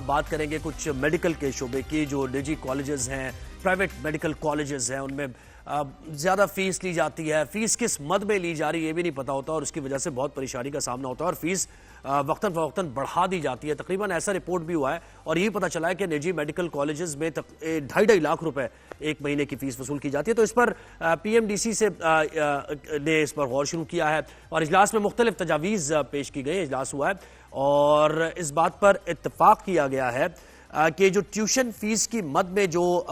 بات کریں گے کچھ میڈیکل کے شعبے کی. جو نجی کالجز ہیں, پرائیویٹ میڈیکل کالجز ہیں, ان میں زیادہ فیس لی جاتی ہے. فیس کس مد میں لی جا رہی ہے یہ بھی نہیں پتا ہوتا, اور اس کی وجہ سے بہت پریشانی کا سامنا ہوتا ہے, اور فیس وقتاً فوقتاً بڑھا دی جاتی ہے. تقریباً ایسا رپورٹ بھی ہوا ہے, اور یہی پتا چلا ہے کہ نجی میڈیکل کالجز میں 2.5 لاکھ روپے ایک مہینے کی فیس وصول کی جاتی ہے. تو اس پر پی ایم ڈی سی سے نے اس پر غور شروع کیا ہے, اور اجلاس میں مختلف تجاویز پیش کی گئی. اجلاس ہوا ہے اور اس بات پر اتفاق کیا گیا ہے کہ جو ٹیوشن فیس کی مد میں جو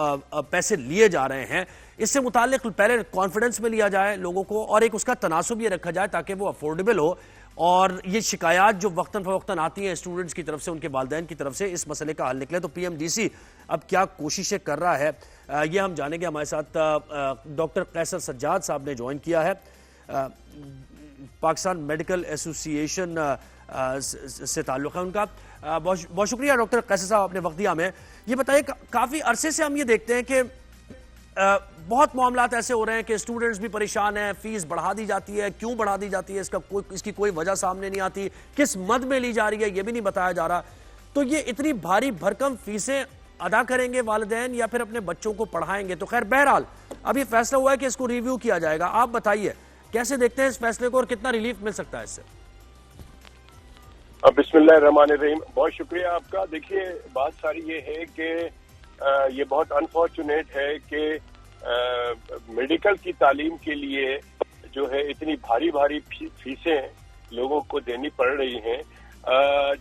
پیسے لیے جا رہے ہیں, اس سے متعلق پہلے کانفیڈنس میں لیا جائے لوگوں کو, اور ایک اس کا تناسب یہ رکھا جائے تاکہ وہ افورڈیبل ہو. اور یہ شکایات جو وقتاً فوقتاً آتی ہیں اسٹوڈنٹس کی طرف سے, ان کے والدین کی طرف سے, اس مسئلے کا حل نکلے. تو پی ایم ڈی سی اب کیا کوششیں کر رہا ہے یہ ہم جانیں گے. ہمارے ساتھ ڈاکٹر قیصر سجاد صاحب نے جوائن کیا ہے, پاکستان میڈیکل ایسوسی ایشن سے تعلق ہے ان کا. بہت شکریہ ڈاکٹر قیصر صاحب, آپ نے وقت دیا ہمیں. یہ بتائیے, کافی عرصے سے ہم یہ دیکھتے ہیں کہ بہت معاملات ایسے ہو رہے ہیں کہ اسٹوڈنٹس بھی پریشان ہیں, فیس بڑھا دی جاتی ہے. کیوں بڑھا دی جاتی ہے اس کی کوئی وجہ سامنے نہیں آتی, کس مد میں لی جا رہی ہے یہ بھی نہیں بتایا جا رہا. تو یہ اتنی بھاری بھرکم فیسیں ادا کریں گے والدین یا پھر اپنے بچوں کو پڑھائیں گے؟ تو خیر بہرحال اب یہ فیصلہ ہوا ہے کہ اس کو ریویو کیا جائے گا. آپ بتائیے کیسے دیکھتے ہیں اس فیصلے کو, اور کتنا ریلیف مل سکتا ہے اس سے؟ بسم اللہ الرحمن الرحیم. بہت شکریہ آپ کا. دیکھیے بات ساری یہ ہے کہ یہ بہت انفارچونیٹ ہے کہ میڈیکل کی تعلیم کے لیے جو ہے اتنی بھاری فیسیں لوگوں کو دینی پڑ رہی ہیں,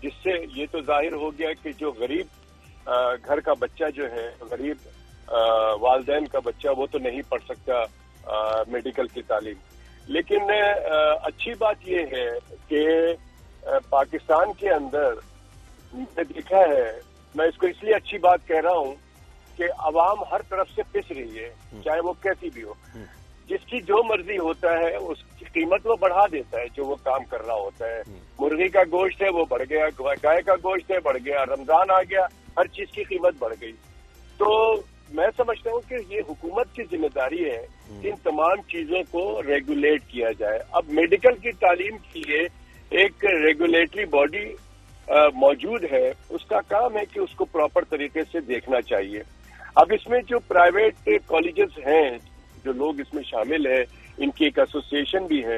جس سے یہ تو ظاہر ہو گیا کہ جو غریب گھر کا بچہ جو ہے, غریب والدین کا بچہ, وہ تو نہیں پڑھ سکتا میڈیکل کی تعلیم. لیکن اچھی بات یہ ہے کہ پاکستان کے اندر میں نے دیکھا ہے, میں اس کو اس لیے اچھی بات کہہ رہا ہوں کہ عوام ہر طرف سے پس رہی ہے, چاہے وہ کیسی بھی ہو. جس کی جو مرضی ہوتا ہے اس کی قیمت وہ بڑھا دیتا ہے جو وہ کام کر رہا ہوتا ہے. مرغی کا گوشت ہے وہ بڑھ گیا, گائے کا گوشت ہے بڑھ گیا, رمضان آ گیا, ہر چیز کی قیمت بڑھ گئی. تو میں سمجھتا ہوں کہ یہ حکومت کی ذمہ داری ہے کہ ان تمام چیزوں کو ریگولیٹ کیا جائے. اب میڈیکل کی تعلیم کے لیے ایک ریگولیٹری باڈی موجود ہے, اس کا کام ہے کہ اس کو پراپر طریقے سے دیکھنا چاہیے. اب اس میں جو پرائیویٹ کالجز ہیں, جو لوگ اس میں شامل ہیں, ان کی ایک ایسوسی ایشن بھی ہے.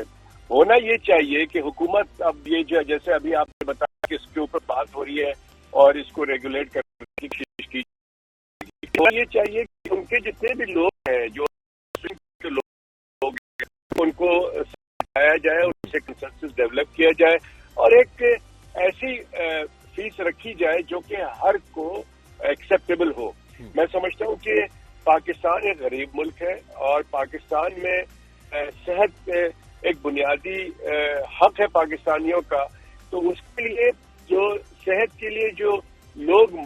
ہونا یہ چاہیے کہ حکومت اب یہ جو جیسے ابھی آپ نے بتایا کہ اس کے اوپر بات ہو رہی ہے اور اس کو ریگولیٹ کرنے کی کوشش کی, یہ چاہیے کہ ان کے جتنے بھی لوگ ہیں, جو لوگ ان کو سمجھایا جائے, ان سے کنسنسس ڈیولپ کیا جائے, اور ایک ایسی فیس رکھی جائے جو کہ ہر کو ایکسیپٹیبل ہو. میں سمجھتا ہوں کہ پاکستان ایک غریب ملک ہے, اور پاکستان میں صحت ایک بنیادی حق ہے پاکستانیوں کا. تو اس کے لیے جو صحت کے لیے جو لوگ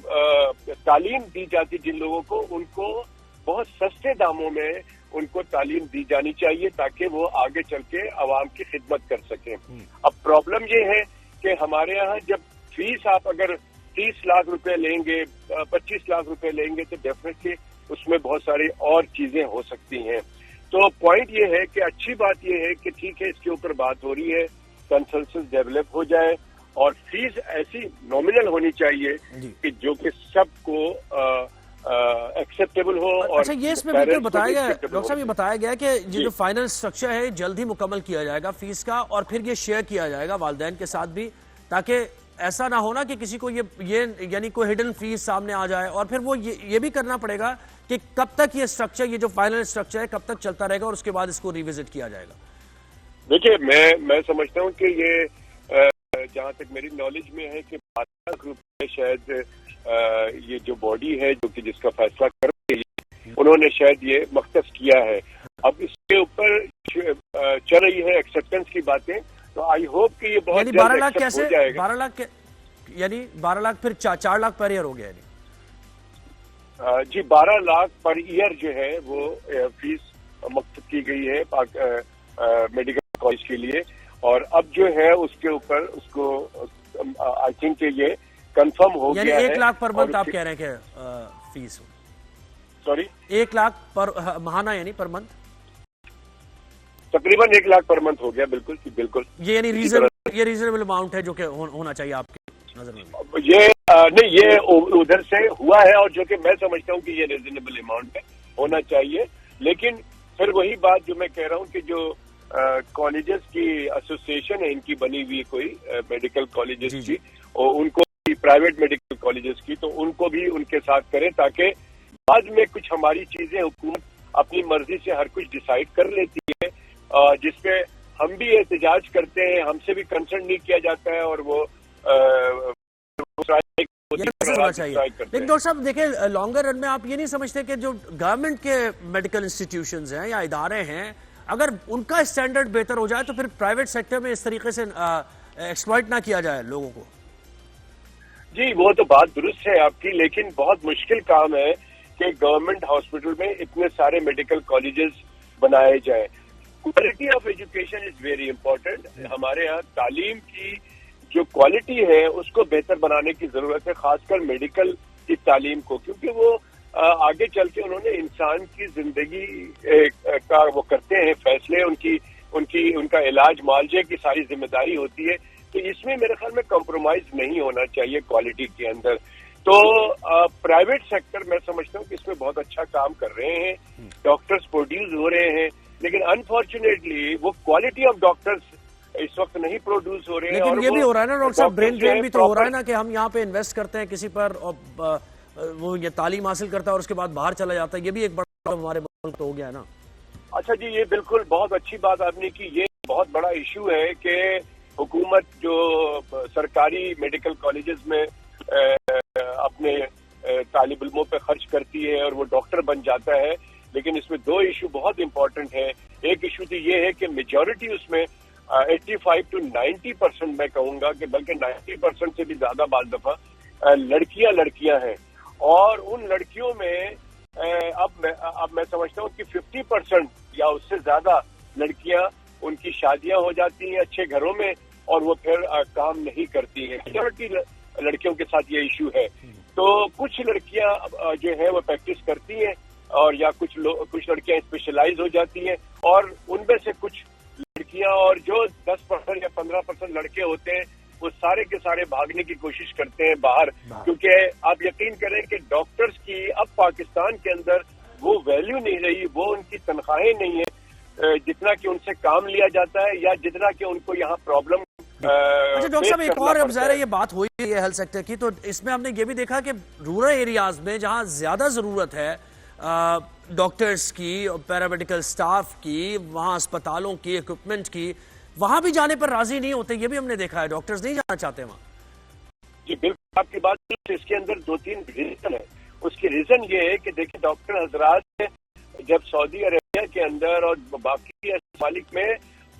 تعلیم دی جاتی, جن لوگوں کو, ان کو بہت سستے داموں میں ان کو تعلیم دی جانی چاہیے تاکہ وہ آگے چل کے عوام کی خدمت کر سکیں. اب پرابلم یہ ہے کہ ہمارے یہاں جب فیس آپ اگر 30 لاکھ روپے لیں گے, 25 لاکھ روپے لیں گے, تو ڈیفینیٹلی اس میں بہت ساری اور چیزیں ہو سکتی ہیں. تو پوائنٹ یہ ہے کہ اچھی بات یہ ہے کہ ٹھیک ہے اس کے اوپر بات ہو رہی ہے, کنسنسس ڈیولپ ہو جائے, اور فیس ایسی نامنل ہونی چاہیے کہ جو کہ سب کو ایکسیپٹیبل ہو. اور اچھا, یہ اس میں بالکل بتایا گیا ڈاکٹر صاحب, یہ بتایا گیا کہ یہ جو فائنل اسٹرکچر ہے جلد ہی مکمل کیا جائے گا فیس کا, اور پھر یہ شیئر کیا جائے گا والدین کے ساتھ بھی, تاکہ ایسا نہ ہونا کہ کسی کو یہ یعنی کوئی ہڈن فیس سامنے آ جائے, اور پھر وہ یہ بھی کرنا پڑے گا کہ کب تک یہ اسٹرکچر, یہ جو فائنل اسٹرکچر ہے کب تک چلتا رہے گا, اور اس کے بعد اس کو ریوزٹ کیا جائے گا. دیکھیے میں سمجھتا ہوں کہ یہ جہاں تک میری نالج میں ہے کہ 12 لاکھ روپے شاید یہ جو باڈی ہے جو کہ جس کا فیصلہ کر رہی ہے, انہوں نے شاید یہ مختص کیا ہے. اب اس کے اوپر چل رہی ہے ایکسیپٹنس کی باتیں, تو آئی ہوپ کہ یہ بہت یعنی 12 لاکھ کیسے, 12 لاکھ یعنی 12 لاکھ پھر 4 لاکھ پر ایئر ہو گیا. جی 12 لاکھ پر ایئر جو ہے وہ فیس مختص کی گئی ہے میڈیکل کالج کے لیے, اور اب جو ہے اس کے اوپر اس کو آئی تھنک کہ یہ کنفرم ہو گیا ہے. یعنی 1 لاکھ پر منتھ آپ کہہ رہے ہیں کہ فیس, سوری 1 لاکھ پر ماہانہ یعنی پر منتھ, تقریباً 1 لاکھ پر منتھ ہو گیا. بالکل بالکل, یہ یعنی ریزنیبل اماؤنٹ ہے جو کہ ہونا چاہیے آپ کی نظر میں. یہ نہیں، یہ ادھر سے ہوا ہے، اور جو کہ میں سمجھتا ہوں کہ یہ ریزنیبل اماؤنٹ ہے، ہونا چاہیے. لیکن پھر وہی بات جو میں کہہ رہا ہوں کہ جو کالجز کی ایسوسیشن ہے ان کی بنی ہوئی کوئی میڈیکل کالجز کی، اور ان کو پرائیویٹ میڈیکل کالجز کی، تو ان کو بھی ان کے ساتھ کریں، تاکہ بعد میں کچھ ہماری چیزیں حکومت اپنی مرضی سے ہر کچھ ڈیسائیڈ کر لیتی ہے، جس پہ ہم بھی احتجاج کرتے ہیں، ہم سے بھی کنسرن نہیں کیا جاتا ہے، اور وہ ہونا چاہیے. لیکن ڈاکٹر صاحب دیکھیں، لانگر رن میں آپ یہ نہیں سمجھتے کہ جو گورنمنٹ کے میڈیکل انسٹیٹیوشنز ہیں یا ادارے ہیں، اگر ان کا اسٹینڈرڈ بہتر ہو جائے تو پھر پرائیویٹ سیکٹر میں اس طریقے سے ایکسپلائٹ نہ کیا جائے لوگوں کو؟ جی، وہ تو بات درست ہے آپ کی، لیکن بہت مشکل کام ہے کہ گورنمنٹ ہاسپٹل میں اتنے سارے میڈیکل کالجز بنائے جائیں. Quality of education is very important. ہمارے ہاں تعلیم کی جو کوالٹی ہے اس کو بہتر بنانے کی ضرورت ہے، خاص کر میڈیکل کی تعلیم کو، کیونکہ وہ آگے چل کے انہوں نے انسان کی زندگی کا وہ کرتے ہیں فیصلے، ان کا علاج معالجے کی ساری ذمہ داری ہوتی ہے. تو اس میں میرے خیال میں کمپرومائز نہیں ہونا چاہیے کوالٹی کے اندر. تو پرائیویٹ سیکٹر میں سمجھتا ہوں کہ اس میں بہت اچھا کام کر رہے ہیں، ڈاکٹرز پروڈیوس ہو رہے ہیں، لیکن انفارچونیٹلی وہ کوالٹی آف ڈاکٹرز اس وقت نہیں پروڈیوس ہو رہے ہیں. لیکن یہ بھی ہو رہا ہے نا ڈاکٹر صاحب، برین ڈرین بھی تو ہو رہا ہے نا، کہ ہم یہاں پہ انویسٹ کرتے ہیں کسی پر، اور وہ یہ تعلیم حاصل کرتا ہے اور اس کے بعد باہر چلا جاتا ہے. یہ بھی ایک بڑا ہمارے ملک تو ہو گیا ہے نا. اچھا جی، یہ بالکل بہت اچھی بات آپ نے کی. یہ بہت بڑا ایشو ہے کہ حکومت جو سرکاری میڈیکل کالجز میں اپنے طالب علموں پہ خرچ کرتی ہے اور وہ ڈاکٹر بن جاتا ہے، لیکن اس میں دو ایشو بہت امپورٹنٹ ہیں. ایک ایشو تو یہ ہے کہ میجورٹی اس میں 85 to 90% میں کہوں گا کہ بلکہ 90% سے بھی زیادہ بعض دفعہ لڑکیاں ہیں، اور ان لڑکیوں میں اب میں سمجھتا ہوں کہ 50% یا اس سے زیادہ لڑکیاں، ان کی شادیاں ہو جاتی ہیں اچھے گھروں میں، اور وہ پھر کام نہیں کرتی ہیں. میجورٹی لڑکیوں کے ساتھ یہ ایشو ہے. تو کچھ لڑکیاں جو ہے وہ پریکٹس کرتی ہیں، اور یا کچھ لڑکیاں اسپیشلائز ہو جاتی ہیں، اور ان میں سے کچھ لڑکیاں اور جو 10% یا 15% لڑکے ہوتے ہیں وہ سارے کے سارے بھاگنے کی کوشش کرتے ہیں باہر. کیونکہ آپ یقین کریں کہ ڈاکٹرز کی اب پاکستان کے اندر وہ ویلیو نہیں رہی، وہ ان کی تنخواہیں نہیں ہیں جتنا کہ ان سے کام لیا جاتا ہے، یا جتنا کہ ان کو یہاں پرابلم. اچھا ڈاکٹر صاحب، ایک اور اب ظاہر ہے یہ بات ہوئی ہے ہیلتھ سیکٹر کی، تو اس میں ہم نے یہ بھی دیکھا کہ رورل ایریاز میں جہاں زیادہ ضرورت ہے ڈاکٹرز کی، پیرامیڈیکل سٹاف کی، وہاں اسپتالوں کی، ایکوپمنٹ کی، وہاں بھی جانے پر راضی نہیں ہوتے. یہ بھی ہم نے دیکھا ہے، ڈاکٹرز نہیں جانا چاہتے وہاں. جی بالکل آپ کی بات، اس کے اندر 2-3 ریزن ہے. اس کی ریزن یہ ہے کہ دیکھیں ڈاکٹر حضرات جب سعودی عربیہ کے اندر اور باقی ممالک میں،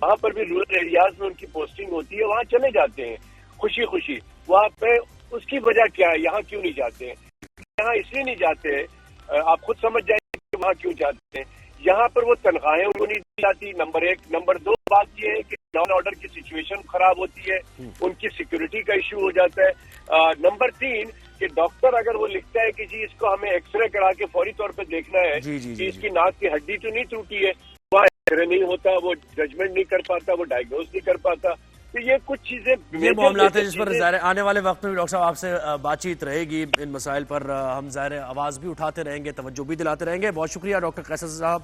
وہاں پر بھی رورل ایریاز میں ان کی پوسٹنگ ہوتی ہے، وہاں چلے جاتے ہیں خوشی خوشی. وہاں پہ اس کی وجہ کیا ہے؟ یہاں کیوں نہیں جاتے ہیں؟ یہاں اس لیے نہیں جاتے، آپ خود سمجھ جائیں کہ وہاں کیوں جاتے ہیں. یہاں پر وہ تنخواہیں ان کو نہیں دی جاتی، نمبر 1. نمبر 2 بات یہ ہے کہ لا اینڈ آرڈر کی سچویشن خراب ہوتی ہے، ان کی سیکورٹی کا ایشو ہو جاتا ہے. نمبر 3 کہ ڈاکٹر اگر وہ لکھتا ہے کہ جی اس کو ہمیں ایکس رے کرا کے فوری طور پہ دیکھنا ہے کہ اس کی ناک کی ہڈی تو نہیں ٹوٹی ہے، وہاں ایکس رے نہیں ہوتا، وہ ججمنٹ نہیں کر پاتا، وہ ڈائگنوز نہیں کر پاتا. تو یہ کچھ چیزیں، یہ معاملات ہیں جس پر ظاہر آنے والے وقت میں بھی ڈاکٹر صاحب آپ سے بات چیت رہے گی. ان مسائل پر ہم ظاہر آواز بھی اٹھاتے رہیں گے، توجہ بھی دلاتے رہیں گے. بہت شکریہ ڈاکٹر قیصر صاحب.